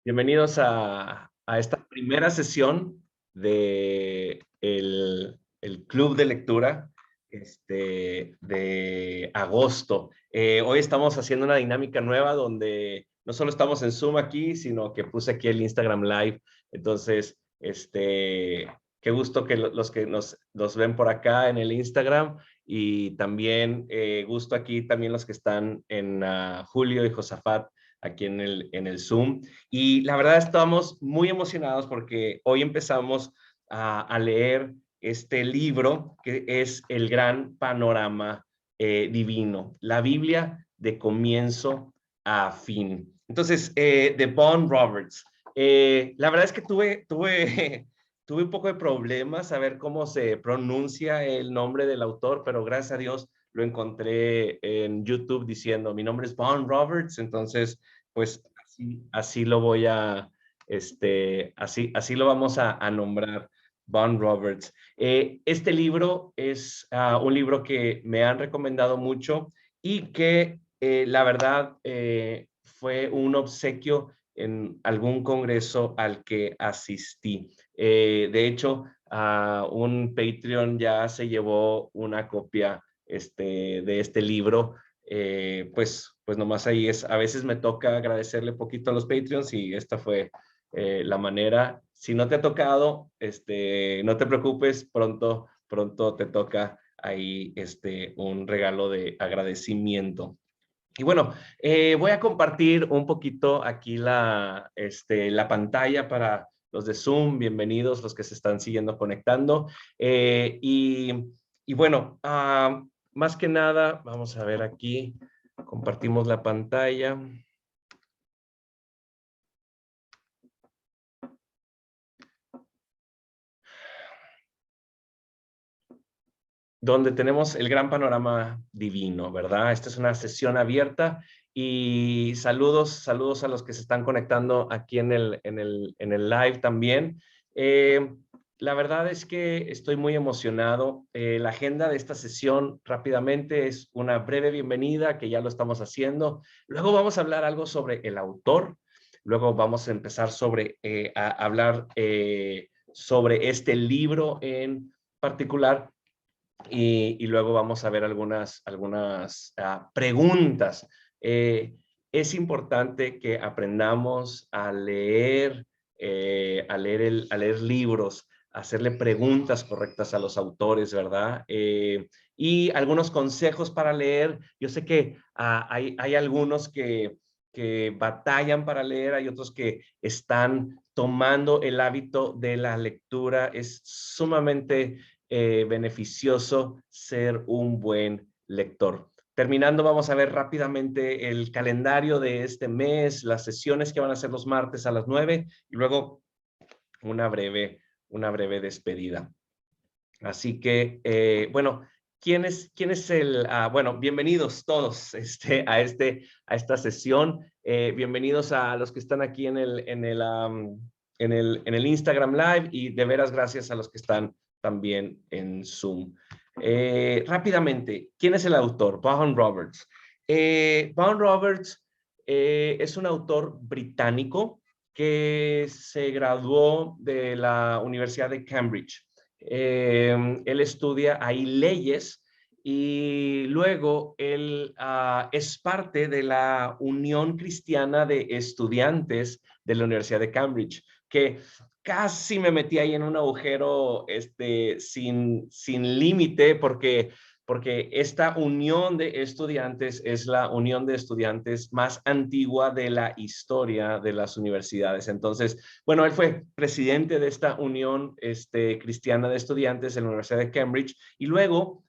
Bienvenidos a esta primera sesión de el club de lectura de agosto. Hoy estamos haciendo una dinámica nueva donde no solo estamos en Zoom aquí, sino que puse aquí el Instagram Live. Entonces, qué gusto que los que nos ven por acá en el Instagram y también gusto aquí también los que están en Julio y Josafat aquí en el Zoom. Y la verdad estamos muy emocionados porque hoy empezamos a leer este libro que es El Gran Panorama Divino, la Biblia de comienzo a fin. Entonces, de Von Roberts. La verdad es que tuve un poco de problemas a ver cómo se pronuncia el nombre del autor, pero gracias a Dios lo encontré en YouTube diciendo, mi nombre es Von Roberts, entonces, pues así lo voy a, así lo vamos a nombrar, Von Roberts. Este libro es un libro que me han recomendado mucho y que la verdad fue un obsequio en algún congreso al que asistí. De hecho, un Patreon ya se llevó una copia de este libro. Pues nomás ahí es, a veces me toca agradecerle poquito a los Patreons y esta fue la manera. Si no te ha tocado, no te preocupes, pronto te toca ahí un regalo de agradecimiento. Y bueno, voy a compartir un poquito aquí la pantalla para los de Zoom. Bienvenidos los que se están siguiendo conectando. Y bueno, más que nada, vamos a ver aquí, compartimos la pantalla. Donde tenemos el gran panorama divino, ¿verdad? Esta es una sesión abierta y saludos a los que se están conectando aquí en el live también. La verdad es que estoy muy emocionado. La agenda de esta sesión rápidamente es una breve bienvenida, que ya lo estamos haciendo. Luego vamos a hablar algo sobre el autor. Luego vamos a empezar a hablar sobre este libro en particular y luego vamos a ver algunas preguntas. Es importante que aprendamos a leer libros, a hacerle preguntas correctas a los autores, ¿verdad? Y algunos consejos para leer. Yo sé que hay algunos que batallan para leer, hay otros que están tomando el hábito de la lectura. Es sumamente beneficioso ser un buen lector. Terminando, vamos a ver rápidamente el calendario de este mes, las sesiones que van a ser los martes a las 9 y luego una breve despedida. Así que, bueno, ¿quién es el? Bueno, bienvenidos todos a esta sesión. Bienvenidos a los que están aquí en el Instagram Live y de veras gracias a los que están también en Zoom. Rápidamente, ¿quién es el autor? Vaughan Roberts. Vaughan Roberts es un autor británico que se graduó de la Universidad de Cambridge. Él estudia ahí leyes y luego él es parte de la Unión Cristiana de Estudiantes de la Universidad de Cambridge, que casi me metí ahí en un agujero sin límite porque esta unión de estudiantes es la unión de estudiantes más antigua de la historia de las universidades. Entonces, bueno, él fue presidente de esta unión cristiana de estudiantes en la Universidad de Cambridge y luego,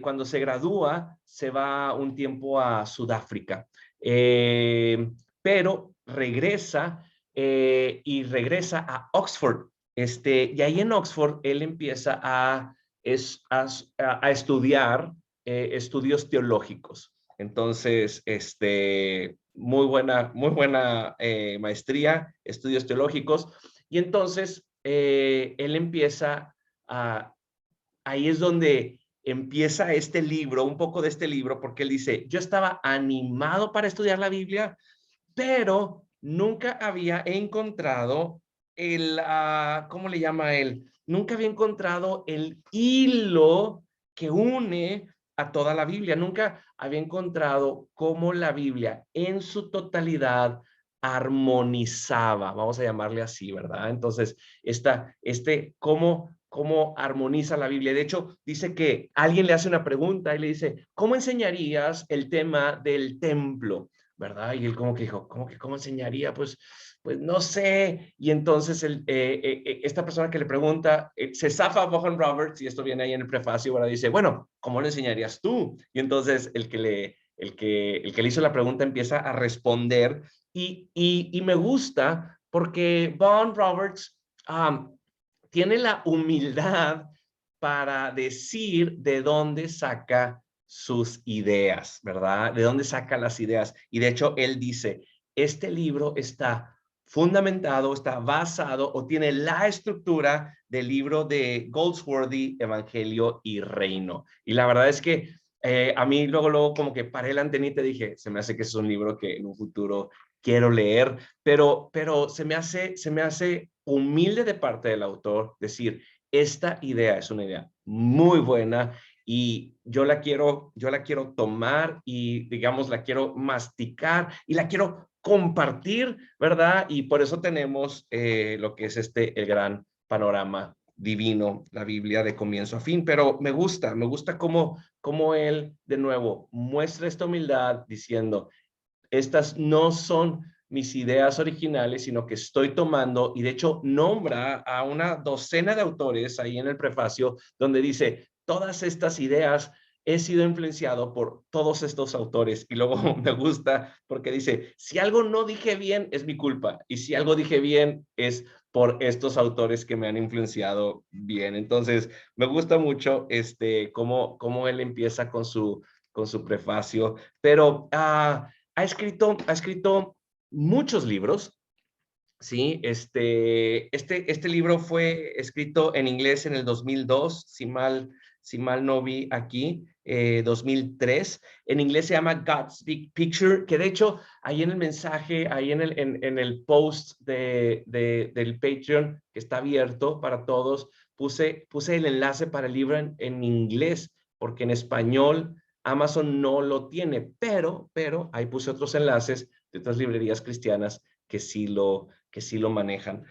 cuando se gradúa, se va un tiempo a Sudáfrica, pero regresa a Oxford. Y ahí en Oxford él empieza a estudiar estudios teológicos. Entonces, muy buena maestría, estudios teológicos. Y entonces, él empieza ahí es donde empieza este libro, un poco de este libro, porque él dice, yo estaba animado para estudiar la Biblia, pero nunca había encontrado ¿cómo le llama él? Nunca había encontrado el hilo que une a toda la Biblia. Nunca había encontrado cómo la Biblia en su totalidad armonizaba, vamos a llamarle así, ¿verdad? Entonces, cómo armoniza la Biblia. De hecho, dice que alguien le hace una pregunta y le dice, ¿cómo enseñarías el tema del templo? ¿Verdad? Y él como que dijo, ¿cómo enseñaría? Pues no sé. Y entonces esta persona que le pregunta, se zafa a Vaughan Roberts, y esto viene ahí en el prefacio, ¿verdad? Dice, bueno, ¿cómo lo enseñarías tú? Y entonces el que le hizo la pregunta empieza a responder y me gusta porque Vaughan Roberts tiene la humildad para decir de dónde saca sus ideas, ¿verdad? De dónde saca las ideas. Y de hecho, él dice, este libro está fundamentado, está basado o tiene la estructura del libro de Goldsworthy, Evangelio y Reino. Y la verdad es que a mí luego como que paré la antenita y dije, se me hace que es un libro que en un futuro quiero leer, pero se me hace humilde de parte del autor decir, esta idea es una idea muy buena y yo la quiero tomar y, digamos, la quiero masticar y la quiero compartir, ¿verdad? Y por eso tenemos lo que es el gran panorama divino, la Biblia de comienzo a fin, pero me gusta cómo él, de nuevo, muestra esta humildad diciendo, estas no son mis ideas originales, sino que estoy tomando, y de hecho nombra a una docena de autores ahí en el prefacio, donde dice, todas estas ideas he sido influenciado por todos estos autores. Y luego me gusta porque dice, si algo no dije bien, es mi culpa. Y si algo dije bien, es por estos autores que me han influenciado bien. Entonces, me gusta mucho cómo él empieza con su prefacio. Pero ha escrito muchos libros, ¿sí? Este libro fue escrito en inglés en el 2002, si mal no vi aquí, 2003. En inglés se llama God's Big Picture, que de hecho ahí en el mensaje, ahí en el post del Patreon, que está abierto para todos, puse el enlace para el libro en inglés, porque en español Amazon no lo tiene, pero ahí puse otros enlaces de otras librerías cristianas que sí lo manejan.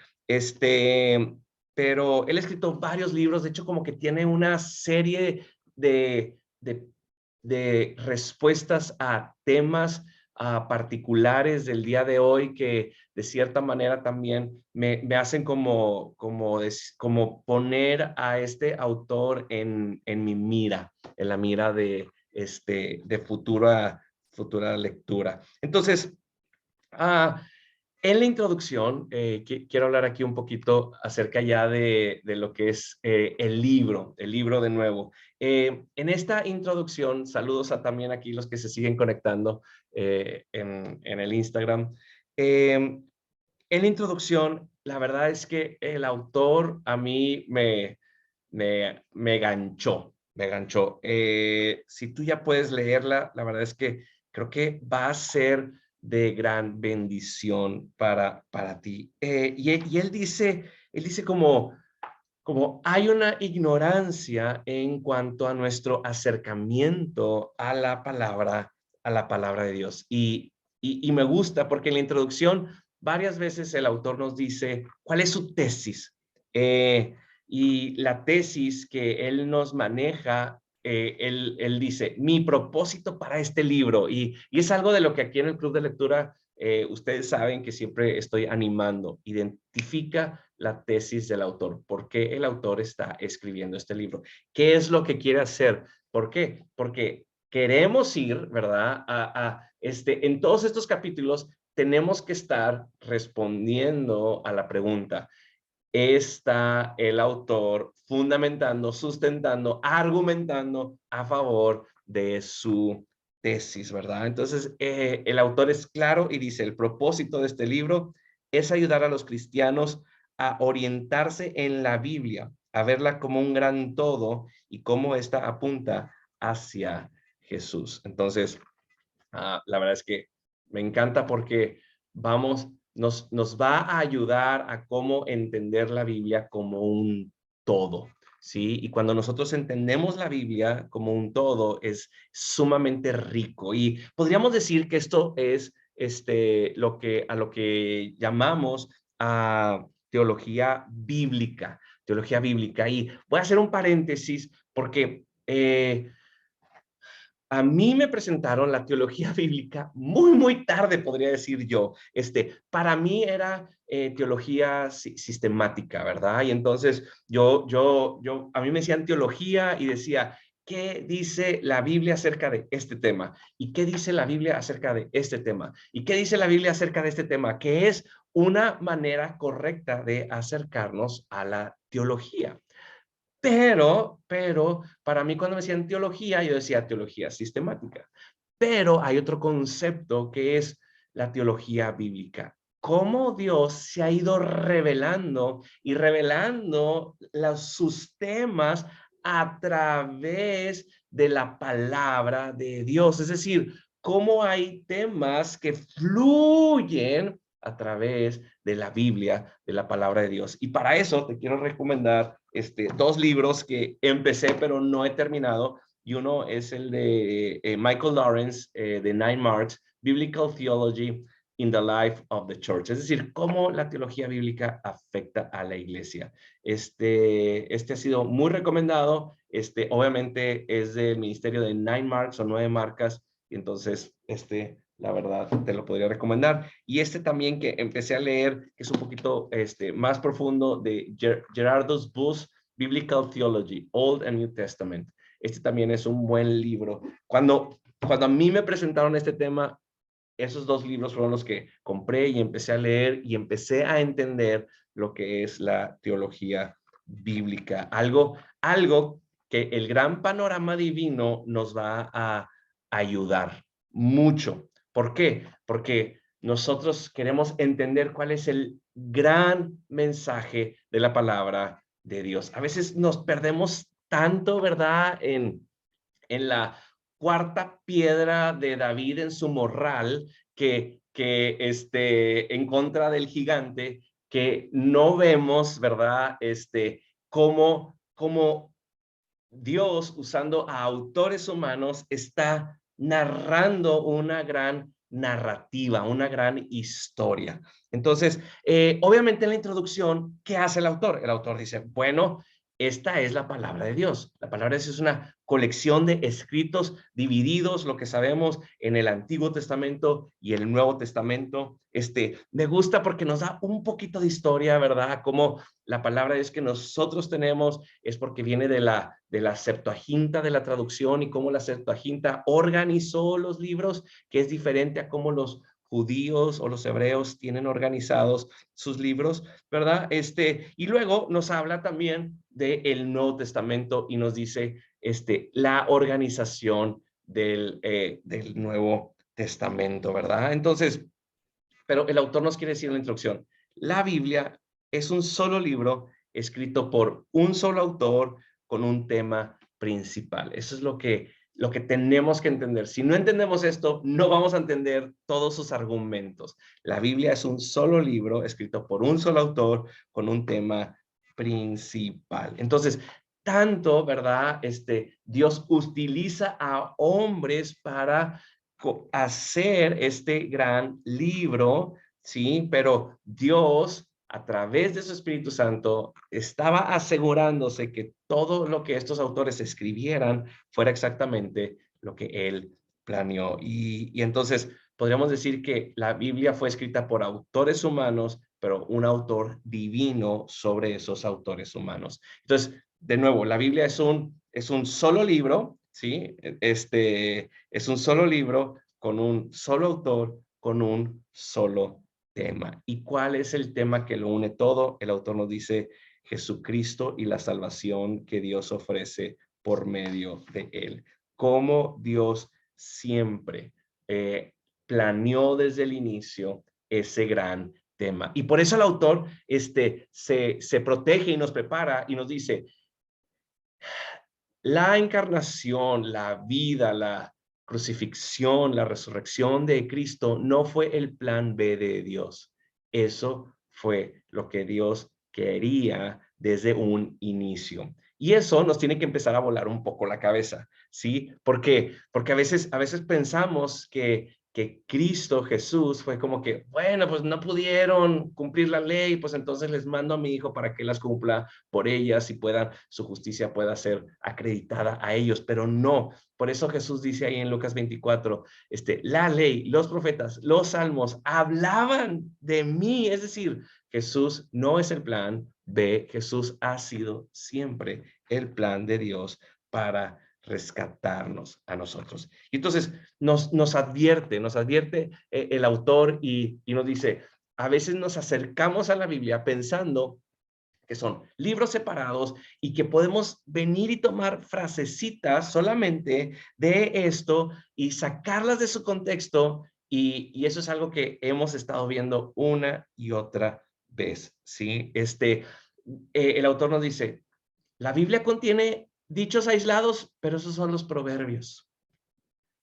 Pero él ha escrito varios libros, de hecho como que tiene una serie de respuestas a temas particulares del día de hoy que de cierta manera también me hacen como poner a este autor en mi mira, en la mira de futura lectura. Entonces, en la introducción, quiero hablar aquí un poquito acerca ya de lo que es el libro de nuevo. En esta introducción, saludos a también aquí los que se siguen conectando en el Instagram. En la introducción, la verdad es que el autor a mí me ganchó. Si tú ya puedes leerla, la verdad es que creo que va a ser de gran bendición para ti. Y él dice como hay una ignorancia en cuanto a nuestro acercamiento a la palabra de Dios. Y me gusta porque en la introducción varias veces el autor nos dice cuál es su tesis. Y la tesis que él nos maneja, él dice, mi propósito para este libro, y es algo de lo que aquí en el Club de Lectura ustedes saben que siempre estoy animando, identifica la tesis del autor, por qué el autor está escribiendo este libro, qué es lo que quiere hacer, ¿por qué? Porque queremos ir, ¿verdad? En todos estos capítulos tenemos que estar respondiendo a la pregunta, está el autor fundamentando, sustentando, argumentando a favor de su tesis, ¿verdad? Entonces, el autor es claro y dice, el propósito de este libro es ayudar a los cristianos a orientarse en la Biblia, a verla como un gran todo y cómo esta apunta hacia Jesús. Entonces, la verdad es que me encanta porque vamos nos va a ayudar a cómo entender la Biblia como un todo, ¿sí? Y cuando nosotros entendemos la Biblia como un todo, es sumamente rico. Y podríamos decir que esto es a lo que llamamos teología bíblica, teología bíblica. Y voy a hacer un paréntesis porque a mí me presentaron la teología bíblica muy, muy tarde, podría decir yo. Para mí era teología sistemática, ¿verdad? Y entonces a mí me decían teología y decía, ¿qué dice la Biblia acerca de este tema? ¿Y qué dice la Biblia acerca de este tema? ¿Y qué dice la Biblia acerca de este tema? Que es una manera correcta de acercarnos a la teología. Pero, para mí cuando me decían teología, yo decía teología sistemática. Pero hay otro concepto que es la teología bíblica. Cómo Dios se ha ido revelando y revelando sus temas a través de la palabra de Dios. Es decir, cómo hay temas que fluyen a través de la Biblia, de la palabra de Dios. Y para eso te quiero recomendar dos libros que empecé pero no he terminado. Y uno es el de Michael Lawrence, de 9 Marks, Biblical Theology in the Life of the Church. Es decir, cómo la teología bíblica afecta a la iglesia. Este ha sido muy recomendado. Obviamente es del ministerio de 9 Marks o 9 Marcas. Y entonces, la verdad, te lo podría recomendar. Y también que empecé a leer, que es un poquito más profundo, de Gerardus Bus, Biblical Theology, Old and New Testament. También es un buen libro. Cuando a mí me presentaron este tema, esos dos libros fueron los que compré y empecé a leer y empecé a entender lo que es la teología bíblica. Algo que el gran panorama divino nos va a ayudar mucho. ¿Por qué? Porque nosotros queremos entender cuál es el gran mensaje de la palabra de Dios. A veces nos perdemos tanto, ¿verdad? En la cuarta piedra de David en su morral, en contra del gigante, que no vemos, ¿verdad? Cómo Dios, usando a autores humanos, está narrando una gran narrativa, una gran historia. Entonces, obviamente en la introducción, ¿qué hace el autor? El autor dice, bueno, esta es la palabra de Dios. La palabra de Dios es una colección de escritos divididos, lo que sabemos en el Antiguo Testamento y el Nuevo Testamento. Me gusta porque nos da un poquito de historia, ¿verdad? Como la palabra de Dios que nosotros tenemos es porque viene de la Septuaginta, de la traducción, y cómo la Septuaginta organizó los libros, que es diferente a cómo los judíos o los hebreos tienen organizados sus libros, ¿verdad? Y luego nos habla también del Nuevo Testamento y nos dice la organización del Nuevo Testamento, ¿verdad? Entonces, pero el autor nos quiere decir en la introducción, la Biblia es un solo libro escrito por un solo autor con un tema principal. Eso es lo que tenemos que entender. Si no entendemos esto, no vamos a entender todos sus argumentos. La Biblia es un solo libro escrito por un solo autor con un tema principal. Entonces, tanto, ¿verdad? Dios utiliza a hombres para hacer este gran libro, ¿sí? Pero Dios, a través de su Espíritu Santo, estaba asegurándose que todo lo que estos autores escribieran fuera exactamente lo que Él planeó. Y entonces podríamos decir que la Biblia fue escrita por autores humanos, pero un autor divino sobre esos autores humanos. Entonces, de nuevo, la Biblia es un solo libro, ¿sí? Es un solo libro con un solo autor, con un solo tema. ¿Y cuál es el tema que lo une todo? El autor nos dice Jesucristo y la salvación que Dios ofrece por medio de él. Cómo Dios siempre planeó desde el inicio ese gran tema. Y por eso el autor se protege y nos prepara y nos dice, la encarnación, la vida, la crucifixión, la resurrección de Cristo no fue el plan B de Dios. Eso fue lo que Dios quería desde un inicio. Y eso nos tiene que empezar a volar un poco la cabeza, ¿sí? ¿Por qué? Porque a veces pensamos que Cristo Jesús fue como que, bueno, pues no pudieron cumplir la ley, pues entonces les mando a mi hijo para que las cumpla por ellas y su justicia pueda ser acreditada a ellos, pero no. Por eso Jesús dice ahí en Lucas 24, la ley, los profetas, los salmos hablaban de mí, es decir, Jesús no es el plan B, Jesús ha sido siempre el plan de Dios para rescatarnos a nosotros. Y entonces nos advierte el autor y nos dice, a veces nos acercamos a la Biblia pensando que son libros separados y que podemos venir y tomar frasecitas solamente de esto y sacarlas de su contexto y eso es algo que hemos estado viendo una y otra vez, ¿sí? El autor nos dice, la Biblia contiene dichos aislados, pero esos son los proverbios,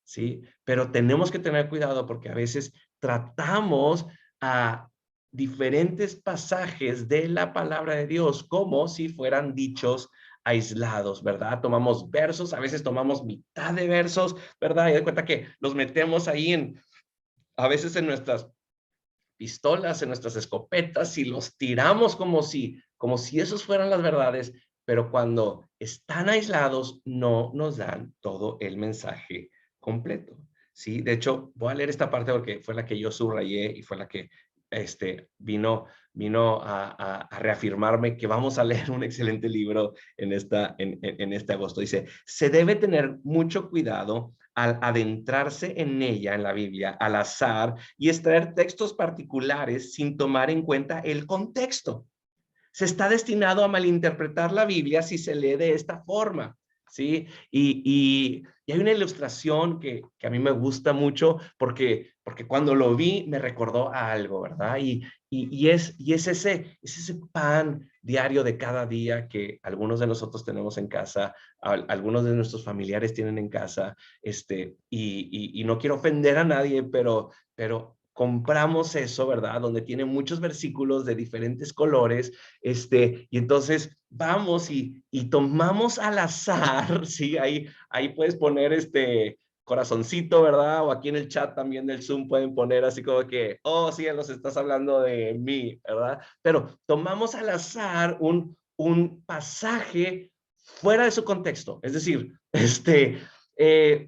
¿sí? Pero tenemos que tener cuidado porque a veces tratamos a diferentes pasajes de la palabra de Dios como si fueran dichos aislados, ¿verdad? Tomamos versos, a veces tomamos mitad de versos, ¿verdad? Y de cuenta que los metemos ahí a veces en nuestras pistolas, en nuestras escopetas y los tiramos como si esos fueran las verdades, pero cuando están aislados no nos dan todo el mensaje completo, ¿sí? De hecho, voy a leer esta parte porque fue la que yo subrayé y fue la que vino a reafirmarme que vamos a leer un excelente libro en este agosto. Dice, se debe tener mucho cuidado al adentrarse en ella, en la Biblia, al azar y extraer textos particulares sin tomar en cuenta el contexto. Se está destinado a malinterpretar la Biblia si se lee de esta forma, ¿sí? Y hay una ilustración que a mí me gusta mucho porque cuando lo vi me recordó a algo, ¿verdad? Y es ese pan diario de cada día que algunos de nosotros tenemos en casa, algunos de nuestros familiares tienen en casa, y no quiero ofender a nadie, pero compramos eso, ¿verdad? Donde tiene muchos versículos de diferentes colores, y entonces vamos y tomamos al azar, ¿sí? Ahí puedes poner corazoncito, ¿verdad? O aquí en el chat también del Zoom pueden poner así como que, oh, sí, nos estás hablando de mí, ¿verdad? Pero tomamos al azar un pasaje fuera de su contexto, es decir,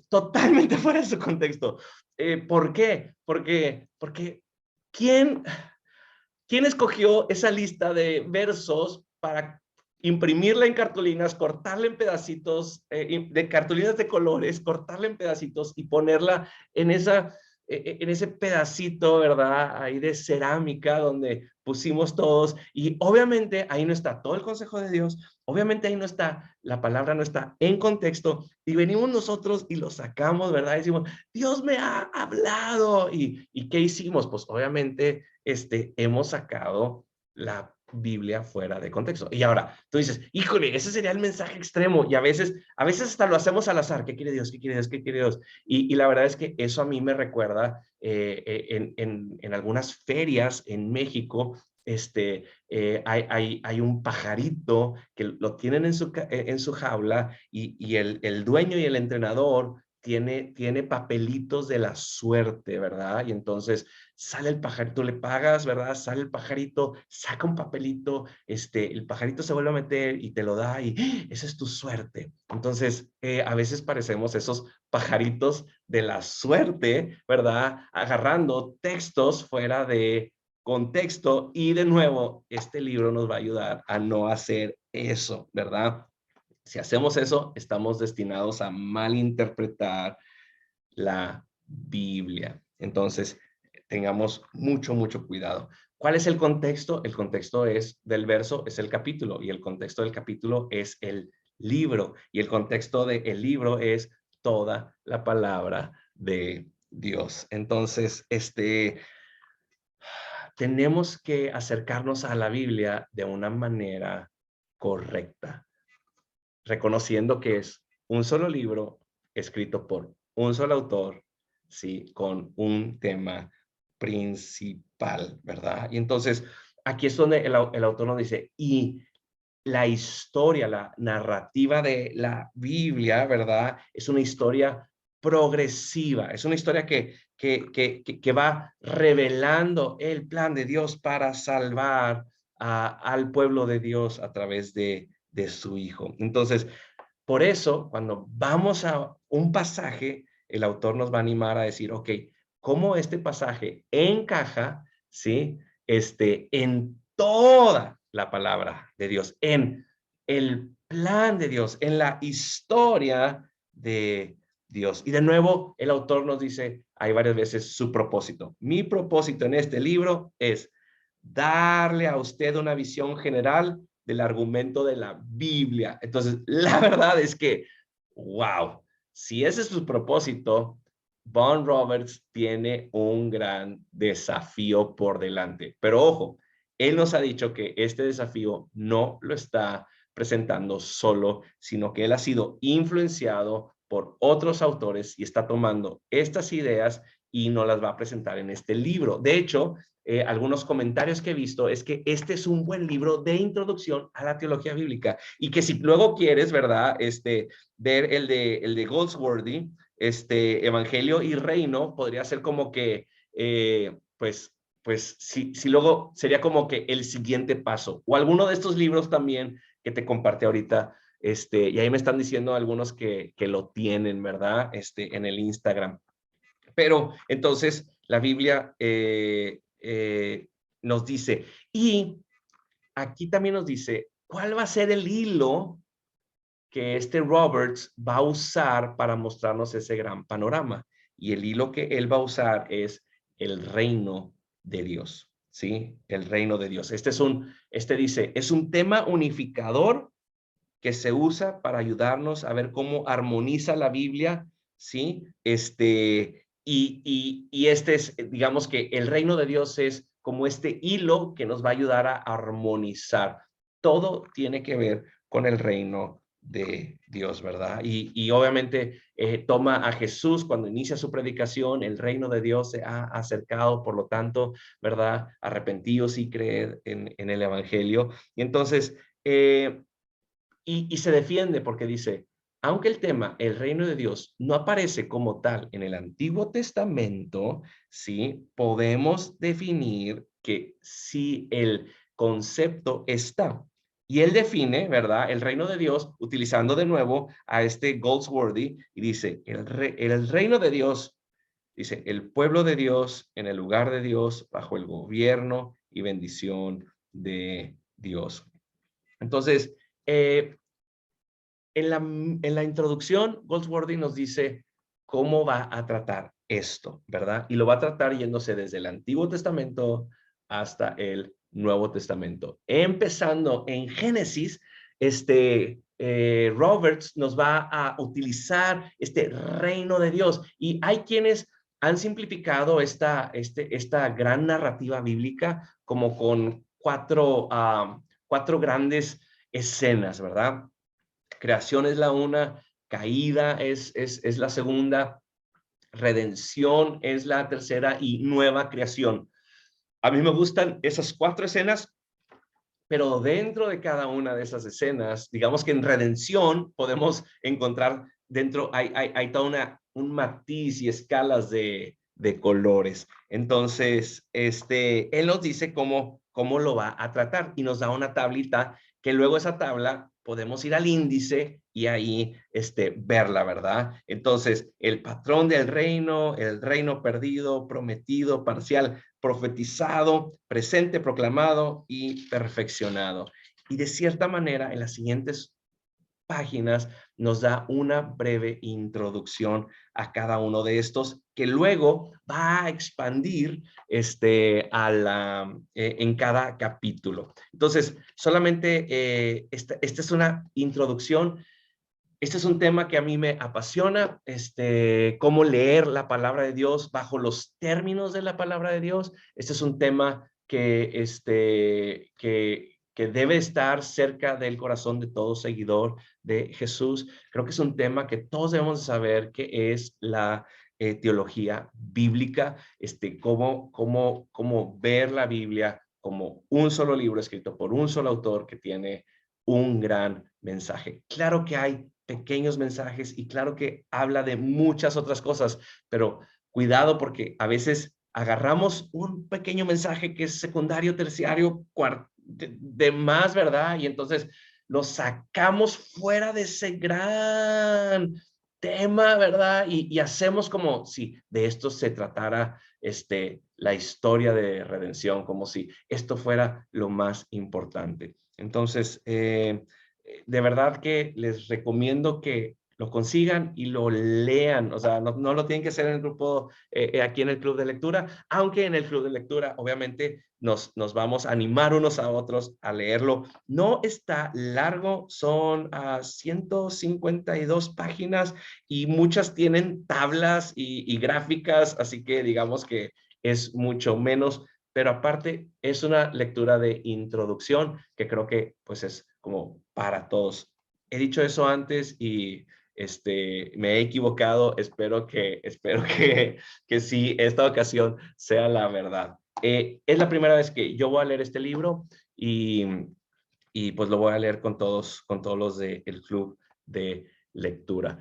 totalmente fuera de su contexto. ¿Por qué? Porque ¿quién, ¿quién escogió esa lista de versos para imprimirla en cartulinas, cortarla en pedacitos, de cartulinas de colores, cortarla en pedacitos y ponerla en ese pedacito, ¿verdad? Ahí de cerámica donde pusimos todos y obviamente ahí no está todo el consejo de Dios, obviamente ahí no está, la palabra no está en contexto y venimos nosotros y lo sacamos, ¿verdad? Y decimos, Dios me ha hablado y ¿qué hicimos? Pues obviamente hemos sacado la Biblia fuera de contexto. Y ahora tú dices, híjole, ese sería el mensaje extremo. Y a veces hasta lo hacemos al azar. ¿Qué quiere Dios? ¿Qué quiere Dios? ¿Qué quiere Dios? Y la verdad es que eso a mí me recuerda en algunas ferias en México. Hay un pajarito que lo tienen en su jaula y el dueño y el entrenador tiene papelitos de la suerte, ¿verdad? Y entonces sale el pajarito, le pagas, ¿verdad? Sale el pajarito, saca un papelito, el pajarito se vuelve a meter y te lo da y esa es tu suerte. Entonces, a veces parecemos esos pajaritos de la suerte, ¿verdad? Agarrando textos fuera de contexto y de nuevo, este libro nos va a ayudar a no hacer eso, ¿verdad? Si hacemos eso, estamos destinados a malinterpretar la Biblia. Entonces, tengamos mucho, mucho cuidado. ¿Cuál es el contexto? El contexto del verso es el capítulo y el contexto del capítulo es el libro y el contexto del libro es toda la palabra de Dios. Entonces, tenemos que acercarnos a la Biblia de una manera correcta, reconociendo que es un solo libro escrito por un solo autor, ¿sí? Con un tema principal, ¿verdad? Y entonces, aquí es donde el autor nos dice, y la historia, la narrativa de la Biblia, ¿verdad? Es una historia progresiva, es una historia que va revelando el plan de Dios para salvar al pueblo de Dios a través de su Hijo. Entonces, por eso, cuando vamos a un pasaje, el autor nos va a animar a decir, ok, ¿cómo este pasaje encaja, sí, en toda la palabra de Dios, en el plan de Dios, en la historia de Dios? Y de nuevo, el autor nos dice, hay varias veces su propósito. Mi propósito en este libro es darle a usted una visión general del argumento de la Biblia. Entonces, la verdad es que, wow, si ese es su propósito, Von Roberts tiene un gran desafío por delante. Pero ojo, él nos ha dicho que este desafío no lo está presentando solo, sino que él ha sido influenciado por otros autores y está tomando estas ideas y nos las va a presentar en este libro. De hecho, algunos comentarios que he visto es que este es un buen libro de introducción a la teología bíblica y que si luego quieres, ¿verdad? Ver el de Goldsworthy, Evangelio y Reino, podría ser como que, pues si luego sería como que el siguiente paso. O alguno de estos libros también que te compartí ahorita, y ahí me están diciendo algunos que lo tienen, ¿verdad? En el Instagram. Pero entonces la Biblia nos dice, y aquí también nos dice, ¿cuál va a ser el hilo que Roberts va a usar para mostrarnos ese gran panorama? Y el hilo que él va a usar es el reino de Dios, ¿sí? El reino de Dios. Dice, es un tema unificador que se usa para ayudarnos a ver cómo armoniza la Biblia, ¿sí? Y este es, digamos que el reino de Dios es como este hilo que nos va a ayudar a armonizar. Todo tiene que ver con el reino de Dios, ¿verdad? Y obviamente toma a Jesús cuando inicia su predicación, el reino de Dios se ha acercado, por lo tanto, ¿verdad? Arrepentidos y creer en el Evangelio. Y entonces, y se defiende porque dice, aunque el tema, el reino de Dios, no aparece como tal en el Antiguo Testamento, sí, podemos definir que sí el concepto está. Y él define, ¿verdad? El reino de Dios utilizando de nuevo a Goldsworthy y dice, el reino de Dios, dice, el pueblo de Dios en el lugar de Dios bajo el gobierno y bendición de Dios. Entonces, en la introducción, Goldsworthy nos dice cómo va a tratar esto, ¿verdad? Y lo va a tratar yéndose desde el Antiguo Testamento hasta el Nuevo Testamento. Empezando en Génesis, Roberts nos va a utilizar este reino de Dios. Y hay quienes han simplificado esta gran narrativa bíblica como con cuatro grandes escenas, ¿verdad? Creación es la una, caída es la segunda, redención es la tercera y nueva creación. A mí me gustan esas cuatro escenas, pero dentro de cada una de esas escenas, digamos que en redención podemos encontrar dentro, hay toda un matiz y escalas de colores. Entonces, él nos dice cómo lo va a tratar y nos da una tablita que luego esa tabla podemos ir al índice y ahí verla, ¿verdad? Entonces, el patrón del reino, el reino perdido, prometido, parcial, profetizado, presente, proclamado y perfeccionado. Y de cierta manera, en las siguientes páginas nos da una breve introducción a cada uno de estos que luego va a expandir en cada capítulo. Entonces, solamente esta es una introducción. Este es un tema que a mí me apasiona, cómo leer la palabra de Dios bajo los términos de la palabra de Dios. Este es un tema que debe estar cerca del corazón de todo seguidor de Jesús. Creo que es un tema que todos debemos saber, que es la teología bíblica, cómo ver la Biblia como un solo libro escrito por un solo autor que tiene un gran mensaje. Claro que hay pequeños mensajes y claro que habla de muchas otras cosas, pero cuidado porque a veces agarramos un pequeño mensaje que es secundario, terciario, de más, ¿verdad? Y entonces lo sacamos fuera de ese gran tema, ¿verdad? Y hacemos como si de esto se tratara la historia de redención, como si esto fuera lo más importante. Entonces, de verdad que les recomiendo que lo consigan y lo lean, o sea, no lo tienen que hacer en el grupo, aquí en el club de lectura, aunque en el club de lectura, obviamente, nos vamos a animar unos a otros a leerlo. No está largo, son 152 páginas y muchas tienen tablas y gráficas, así que digamos que es mucho menos, pero aparte es una lectura de introducción que creo que pues es como para todos. He dicho eso antes y me he equivocado, espero que sí, esta ocasión sea la verdad. Es la primera vez que yo voy a leer este libro y, y pues lo voy a leer con todos los del club de lectura.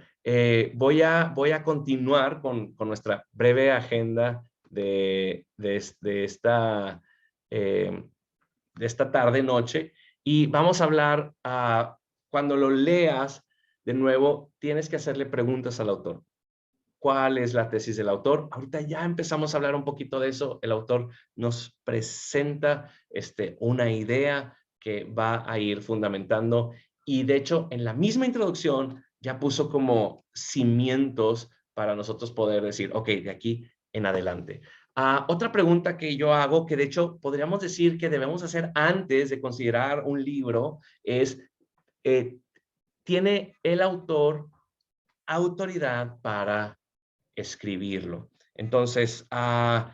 Voy a continuar con nuestra breve agenda eh, de esta tarde, noche, y vamos a hablar, cuando lo leas, de nuevo, tienes que hacerle preguntas al autor. ¿Cuál es la tesis del autor? Ahorita ya empezamos a hablar un poquito de eso. El autor nos presenta una idea que va a ir fundamentando y de hecho en la misma introducción ya puso como cimientos para nosotros poder decir, ok, de aquí en adelante. Otra pregunta que yo hago, que de hecho podríamos decir que debemos hacer antes de considerar un libro, es, ¿tiene el autor autoridad para escribirlo? Entonces, hay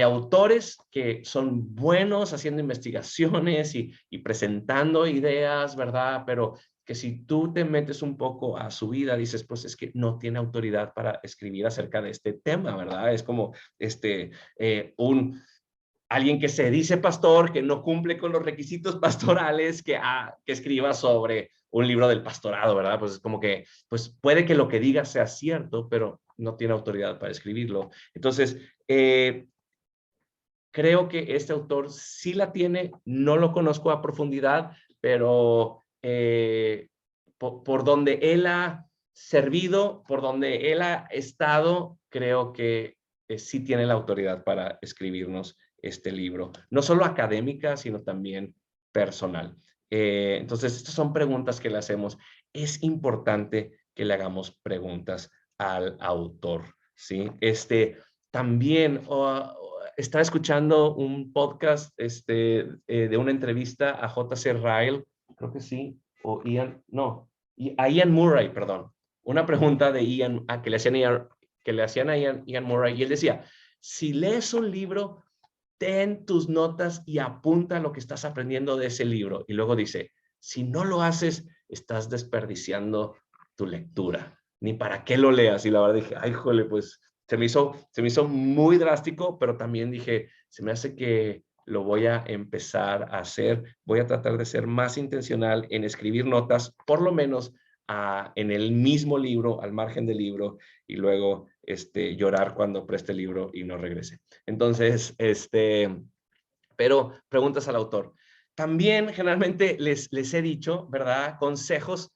autores que son buenos haciendo investigaciones y presentando ideas, ¿verdad? Pero que si tú te metes un poco a su vida, dices, pues es que no tiene autoridad para escribir acerca de este tema, ¿verdad? Es como alguien que se dice pastor, que no cumple con los requisitos pastorales, que escriba sobre un libro del pastorado, ¿verdad? Pues es como que, pues puede que lo que diga sea cierto, pero no tiene autoridad para escribirlo. Entonces, creo que este autor sí la tiene, no lo conozco a profundidad, pero por donde él ha servido, por donde él ha estado, creo que sí tiene la autoridad para escribirnos este libro. No solo académica, sino también personal. Entonces, estas son preguntas que le hacemos. Es importante que le hagamos preguntas al autor, ¿sí? También estaba escuchando un podcast de una entrevista a J.C. Ryle, creo que sí, o Ian, no, a Ian Murray, perdón. Una pregunta de Ian, que le hacían a Ian Murray, y él decía, si lees un libro, ten tus notas y apunta lo que estás aprendiendo de ese libro. Y luego dice, si no lo haces, estás desperdiciando tu lectura. Ni para qué lo leas. Y la verdad dije, ay, jole, pues se me hizo muy drástico, pero también dije, se me hace que lo voy a empezar a hacer. Voy a tratar de ser más intencional en escribir notas, por lo menos en el mismo libro, al margen del libro, y luego llorar cuando preste el libro y no regrese. Entonces, pero preguntas al autor. También generalmente les he dicho, ¿verdad? Consejos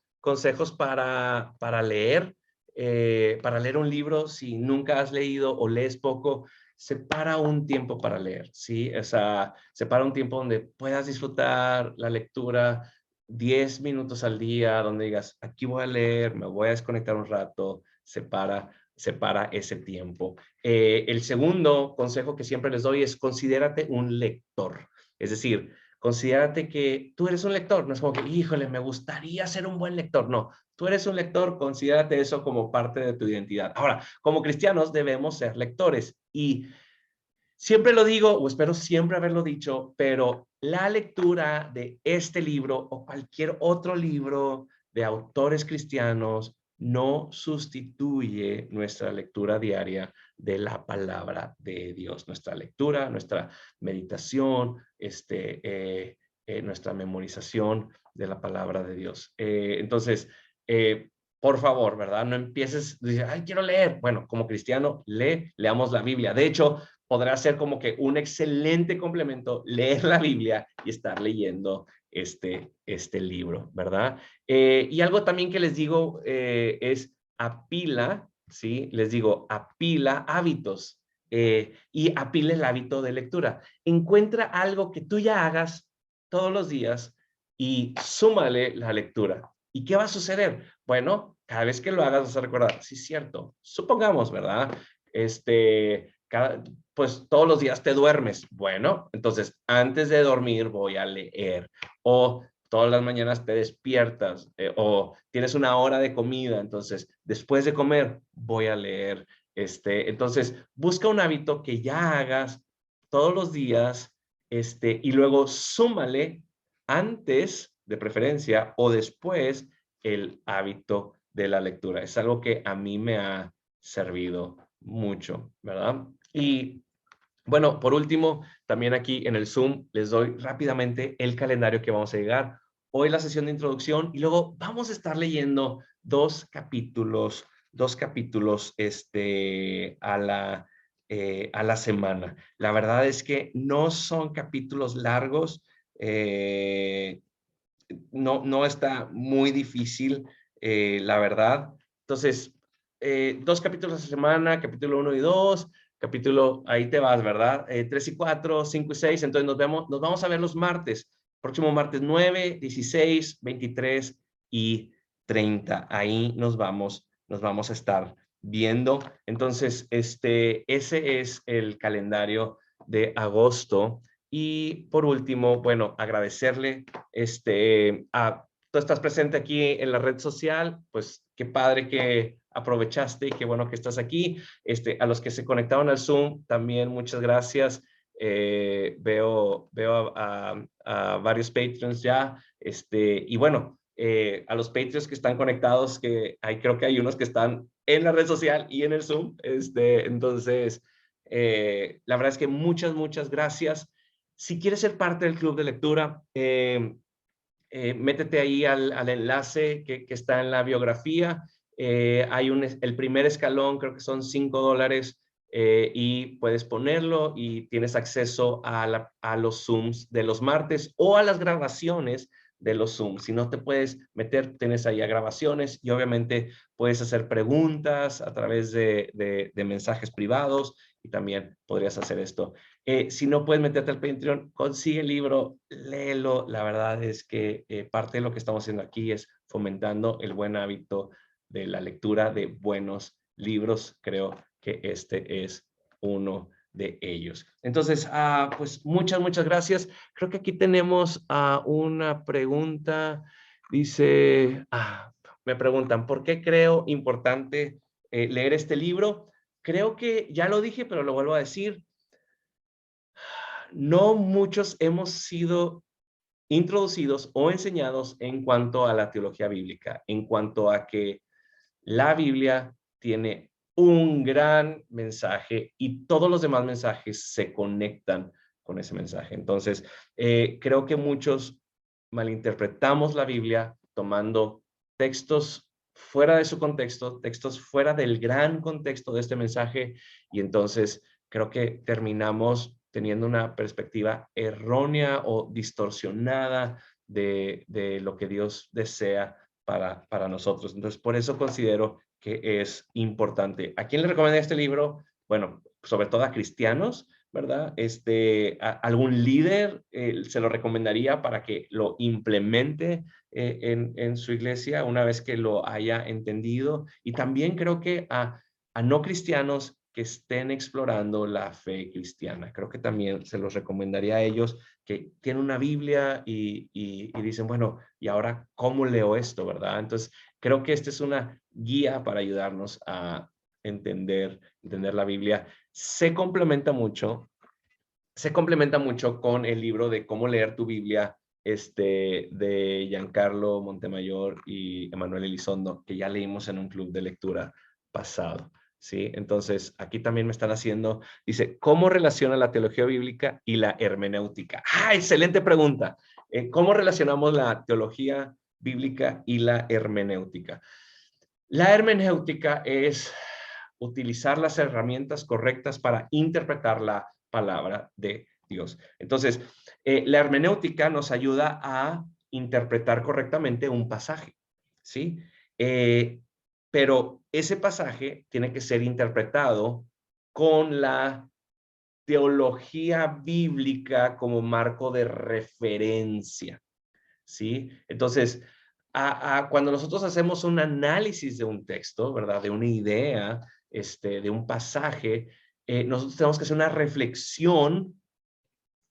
para leer un libro. Si nunca has leído o lees poco, separa un tiempo para leer, ¿sí? O sea, separa un tiempo donde puedas disfrutar la lectura, 10 minutos al día, donde digas, aquí voy a leer, me voy a desconectar un rato, separa ese tiempo. El segundo consejo que siempre les doy es considérate un lector. Es decir, considérate que tú eres un lector. No es como que, híjole, me gustaría ser un buen lector. No, tú eres un lector, considérate eso como parte de tu identidad. Ahora, como cristianos debemos ser lectores y siempre lo digo, o espero siempre haberlo dicho, pero la lectura de este libro o cualquier otro libro de autores cristianos no sustituye nuestra lectura diaria de la palabra de Dios. Nuestra lectura, nuestra meditación, nuestra memorización de la palabra de Dios. Entonces, por favor, ¿verdad? No empieces, dices, ay, quiero leer. Bueno, como cristiano, leamos la Biblia. De hecho, podrá ser como que un excelente complemento leer la Biblia y estar leyendo este libro, ¿verdad? Y algo también que les digo es apila, ¿sí? Les digo, apila hábitos y apila el hábito de lectura. Encuentra algo que tú ya hagas todos los días y súmale la lectura. ¿Y qué va a suceder? Bueno, cada vez que lo hagas vas a recordar, sí, es cierto, supongamos, ¿verdad? Pues todos los días te duermes. Bueno, entonces antes de dormir voy a leer. O todas las mañanas te despiertas o tienes una hora de comida, entonces después de comer voy a leer. Entonces busca un hábito que ya hagas todos los días y luego súmale antes de preferencia o después el hábito de la lectura. Es algo que a mí me ha servido mucho, ¿verdad? Y bueno, por último, también aquí en el Zoom les doy rápidamente el calendario que vamos a llegar. Hoy la sesión de introducción y luego vamos a estar leyendo dos capítulos a la semana. La verdad es que no son capítulos largos, no está muy difícil, la verdad. Entonces, dos capítulos a la semana, capítulo 1 y 2, capítulo, ahí te vas, ¿verdad? 3 y 4, 5 y 6, entonces nos vamos a ver los martes, próximo martes 9, 16, 23 y 30. Ahí nos vamos a estar viendo. Entonces, ese es el calendario de agosto. Y por último, bueno, agradecerle tú estás presente aquí en la red social, pues qué padre que aprovechaste y qué bueno que estás aquí. A los que se conectaron al Zoom, también muchas gracias. Veo a varios Patreons ya, y bueno, a los Patreons que están conectados, creo que hay unos que están en la red social y en el Zoom, entonces, la verdad es que muchas gracias. Si quieres ser parte del club de lectura, métete ahí al enlace que está en la biografía. Hay el primer escalón, creo que son $5, y puedes ponerlo y tienes acceso a los Zooms de los martes o a las grabaciones de los Zooms. Si no te puedes meter, tienes ahí a grabaciones y obviamente puedes hacer preguntas a través de mensajes privados y también podrías hacer esto. Si no puedes meterte al Patreon, consigue el libro, léelo. La verdad es que parte de lo que estamos haciendo aquí es fomentando el buen hábito de la lectura de buenos libros. Creo que este es uno de ellos. Entonces, pues muchas gracias. Creo que aquí tenemos una pregunta. Dice, me preguntan, ¿por qué creo importante leer este libro? Creo que ya lo dije, pero lo vuelvo a decir. No muchos hemos sido introducidos o enseñados en cuanto a la teología bíblica, en cuanto a que la Biblia tiene un gran mensaje y todos los demás mensajes se conectan con ese mensaje. Entonces, creo que muchos malinterpretamos la Biblia tomando textos fuera de su contexto, textos fuera del gran contexto de este mensaje, y entonces creo que terminamos teniendo una perspectiva errónea o distorsionada de lo que Dios desea para nosotros. Entonces, por eso considero que es importante. ¿A quién le recomiendo este libro? Bueno, sobre todo a cristianos, ¿verdad? Algún líder se lo recomendaría para que lo implemente en su iglesia una vez que lo haya entendido. Y también creo que a no cristianos que estén explorando la fe cristiana. Creo que también se los recomendaría a ellos que tienen una Biblia y dicen, bueno, ¿y ahora cómo leo esto, verdad? Entonces, creo que esta es una guía para ayudarnos a entender la Biblia. Se complementa mucho con el libro de cómo leer tu Biblia de Giancarlo Montemayor y Emanuel Elizondo, que ya leímos en un club de lectura pasado, ¿sí? Entonces, aquí también me están haciendo, dice, ¿cómo relaciona la teología bíblica y la hermenéutica? ¡Ah, excelente pregunta! ¿Cómo relacionamos la teología bíblica y la hermenéutica? La hermenéutica es utilizar las herramientas correctas para interpretar la palabra de Dios. Entonces, la hermenéutica nos ayuda a interpretar correctamente un pasaje, ¿sí? Pero ese pasaje tiene que ser interpretado con la teología bíblica como marco de referencia, ¿sí? Entonces, cuando nosotros hacemos un análisis de un texto, ¿verdad? De una idea, de un pasaje, nosotros tenemos que hacer una reflexión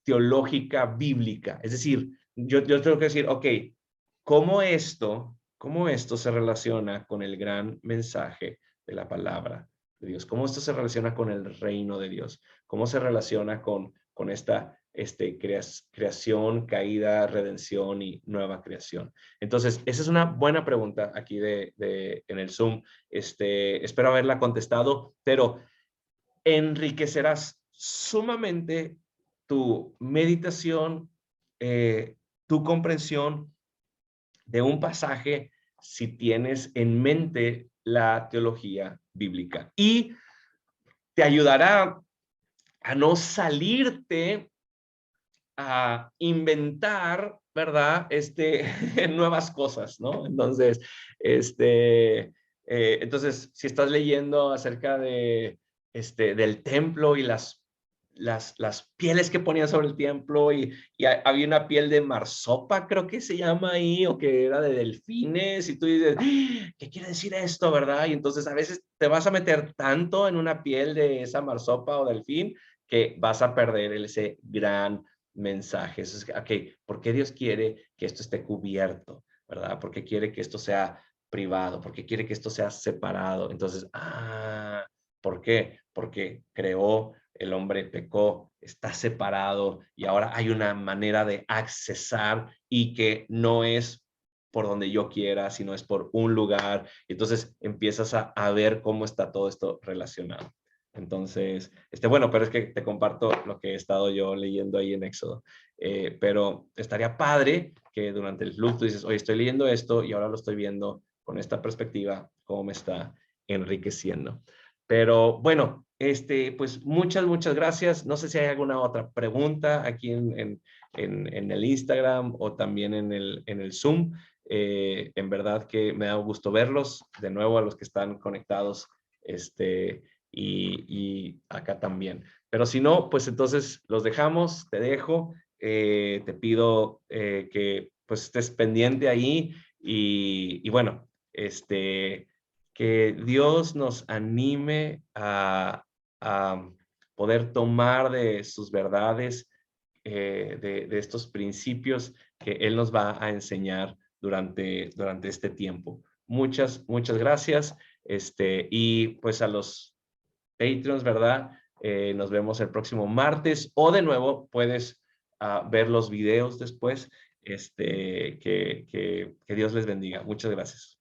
teológica bíblica. Es decir, yo tengo que decir, ok, ¿cómo esto se relaciona con el gran mensaje de la palabra de Dios? ¿Cómo esto se relaciona con el reino de Dios? ¿Cómo se relaciona con esta creación, caída, redención y nueva creación? Entonces, esa es una buena pregunta aquí en el Zoom. Espero haberla contestado, pero enriquecerás sumamente tu meditación, tu comprensión de un pasaje si tienes en mente la teología bíblica. Y te ayudará a no salirte a inventar, ¿verdad? Nuevas cosas, ¿no? Entonces, entonces, si estás leyendo acerca del templo y las pieles que ponían sobre el templo y había una piel de marsopa, creo que se llama ahí, o que era de delfines, y tú dices, ¿qué quiere decir esto, verdad? Y entonces a veces te vas a meter tanto en una piel de esa marsopa o delfín que vas a perder ese gran mensajes. Es, ok, ¿por qué Dios quiere que esto esté cubierto? ¿Verdad? ¿Por qué quiere que esto sea privado? ¿Por qué quiere que esto sea separado? Entonces, ¿por qué? Porque creó, el hombre pecó, está separado y ahora hay una manera de accesar y que no es por donde yo quiera, sino es por un lugar. Entonces empiezas a ver cómo está todo esto relacionado. Entonces, bueno, pero es que te comparto lo que he estado yo leyendo ahí en Éxodo. Pero estaría padre que durante el flujo tú dices, oye, estoy leyendo esto y ahora lo estoy viendo con esta perspectiva, cómo me está enriqueciendo. Pero bueno, pues muchas gracias. No sé si hay alguna otra pregunta aquí en el Instagram o también en el Zoom. En verdad que me da gusto verlos de nuevo a los que están conectados. Y acá también. Pero si no, pues entonces los dejamos, te dejo, te pido que pues estés pendiente ahí y bueno, que Dios nos anime a poder tomar de sus verdades, de estos principios que Él nos va a enseñar durante este tiempo. Muchas gracias. Y pues a los Patreons, ¿verdad? Nos vemos el próximo martes o de nuevo puedes ver los videos después. Que Dios les bendiga. Muchas gracias.